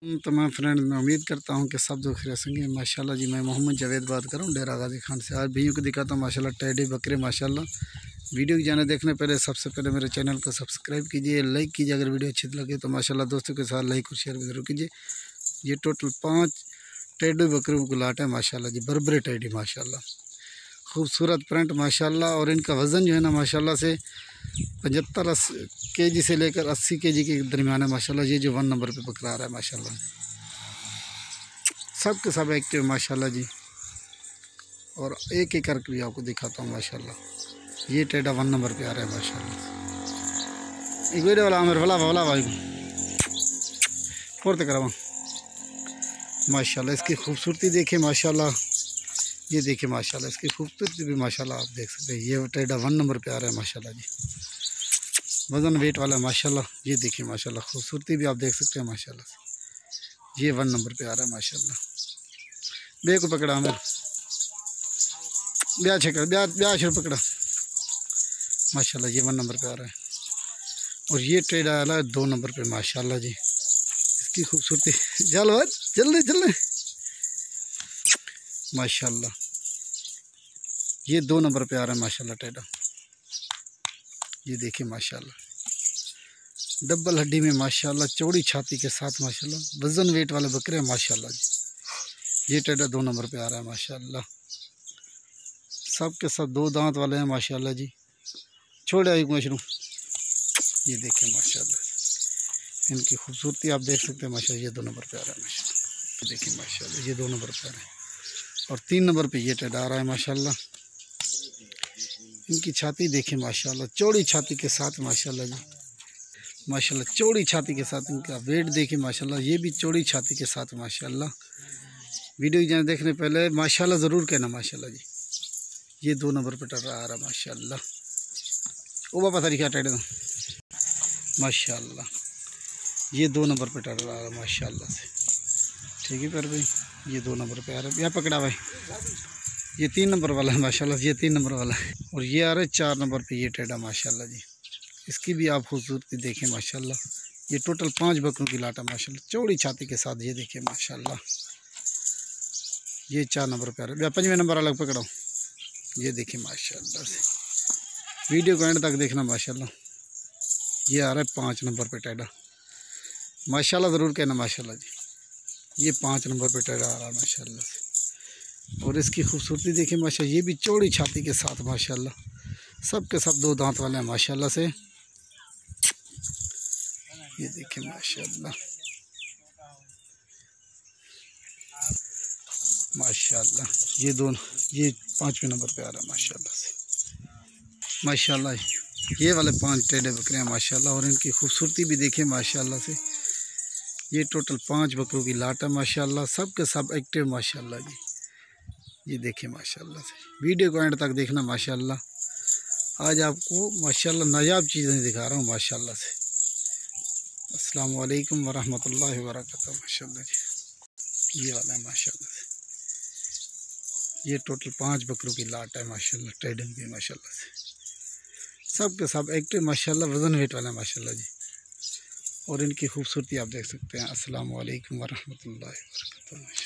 तमाम फ्रेंड, मैं उम्मीद करता हूँ कि सब लोग खैरियत होंगे। माशाल्लाह जी, मैं मोहम्मद जावेद बात कर रहा हूँ डेरा गाजी खान से। आज भैया को दिखाता हूँ माशाल्लाह टेडी बकरे माशाल्लाह। वीडियो की जाने देखने पहले सबसे पहले मेरे चैनल को सब्सक्राइब कीजिए, लाइक कीजिए। अगर वीडियो अच्छी लगे तो माशाल्लाह दोस्तों के साथ लाइक और शेयर भी जरूर कीजिए। ये टोटल 5 टेडी बकरियों को लाट है माशाल्लाह जी, बरबरे टेडी माशाल्लाह, खूबसूरत प्रिंट माशाल्लाह। और इनका वज़न जो है ना माशाल्लाह से 75 केजी से लेकर 80 केजी के दरमियान है माशाल्लाह। ये जो 1 नंबर पे बकरा आ रहा है माशाल्लाह, सब के सब एक्टिव माशाल्लाह जी। और एक एक करके भी आपको दिखाता हूँ माशाल्लाह। ये टेडा 1 नंबर पे आ रहा है माशाल्लाह। एक वीडियो वाला आमिर वाला भाई फोर्थ करावा माशाल्लाह। इसकी खूबसूरती देखिए माशाल्लाह, ये देखिए माशाल्लाह इसकी खूबसूरती भी माशाल्लाह आप देख सकते हैं। ये टेडा 1 नंबर पे आ रहा है माशाल्लाह जी, वज़न वेट वाला माशाल्लाह। ये देखिए माशाल्लाह खूबसूरती भी आप देख सकते हैं माशाल्लाह। ये 1 नंबर पे आ रहा है माशाल्लाह। बे को पकड़ा हमें ब्याह छकड़ ब्याह शुरू पकड़ा माशाल्लाह। ये 1 नंबर पे आ रहा है। और ये टेडा आ रहा है 2 नंबर पे माशाल्लाह जी। इसकी खूबसूरती जल्दी माशाल्लाह। ये 2 नंबर पे आ रहा है माशाल्लाह टेडा। ये देखिए माशाल्लाह, डबल हड्डी में माशाल्लाह, चौड़ी छाती के साथ माशाल्लाह, वजन वेट वाले बकरे हैं माशाल्लाह जी। ये टेडा 2 नंबर पे आ रहा है माशाल्लाह। सब के सब 2 दांत वाले हैं माशाल्लाह जी। छोड़ आई मशरूम। ये देखिए माशाल्लाह, इनकी खूबसूरती आप देख सकते हैं माशाल्लाह। ये 2 नंबर पे आ रहा है माशाल्लाह। देखिए माशाल्लाह, ये 2 नंबर पे आ रहा है। और 3 नंबर पे ये टेडा आ रहा है माशाल्लाह। इनकी छाती देखिए माशाल्लाह, चौड़ी छाती के साथ माशाल्लाह जी, माशाल्लाह चौड़ी छाती के साथ। इनका वेट देखिए माशाल्लाह, ये भी चौड़ी छाती के साथ माशाल्लाह। वीडियो जाने देखने पहले माशाल्लाह ज़रूर कहना माशाल्लाह जी। ये 2 नंबर पे टेडा आ रहा है माशाल्लाह। ओ बाबा तरीका टेडे माशाल्लाह। ये 2 नंबर पे टेडा आ रहा है माशाल्लाह से। ठीक है पर भाई, ये 2 नंबर पे आ रहा है। यहाँ पकड़ा भाई, ये 3 नंबर वाला है माशाल्लाह। ये 3 नंबर वाला है। और ये आ रहा है 4 नंबर पे ये टेडा माशाल्लाह जी। इसकी भी आप खूबसूरती देखें माशाल्लाह। ये टोटल 5 बकरों की लाटा माशाल्लाह, चौड़ी छाती के साथ। ये देखिए माशाल्लाह, ये 4 नंबर पे आ रहा है। 5वें नंबर अलग पकड़ो। ये देखिए माशाल्लाह से, वीडियो को एंड तक देखना माशाल्लाह। ये आ रहा है 5 नंबर पे टेडा माशाल्लाह, ज़रूर कहना माशाल्लाह जी। ये 5 नंबर पे टेडा आ रहा है माशाल्लाह से। और इसकी खूबसूरती देखिए माशाल्लाह, ये भी चौड़ी छाती के साथ माशाल्लाह। सब के सब 2 दांत वाले हैं माशाल्लाह से। ये देखिए माशाल्लाह माशाल्लाह। ये 5वें नंबर पे आ रहा है माशाल्लाह से माशाल्लाह। ये वाले 5 टेडे बकरे हैं माशाल्लाह। और इनकी खूबसूरती भी देखिए माशाल्लाह से। ये टोटल 5 बकरों की लाट है माशाल्लाह, सब के सब एक्टिव माशाल्लाह जी। ये देखिए माशाल्लाह से, वीडियो को एंड तक देखना माशाल्लाह। आज आपको माशाल्लाह नायाब चीज़ें दिखा रहा हूँ माशाल्लाह से। अस्सलाम वालेकुम वरहमतुल्लाहि वबरकातुहू माशाल्लाह जी। ये वाला है माशाल्लाह से। ये टोटल 5 बकरों की लाट है माशाल्लाह, टेडन की माशाल्लाह से। सब के सब एक्टिव माशाल्लाह, वज़न वेट वाला है माशाल्लाह जी। और इनकी खूबसूरती आप देख सकते हैं। अस्सलाम वालेकुम वरहमतुल्लाहि वबरकातुहू।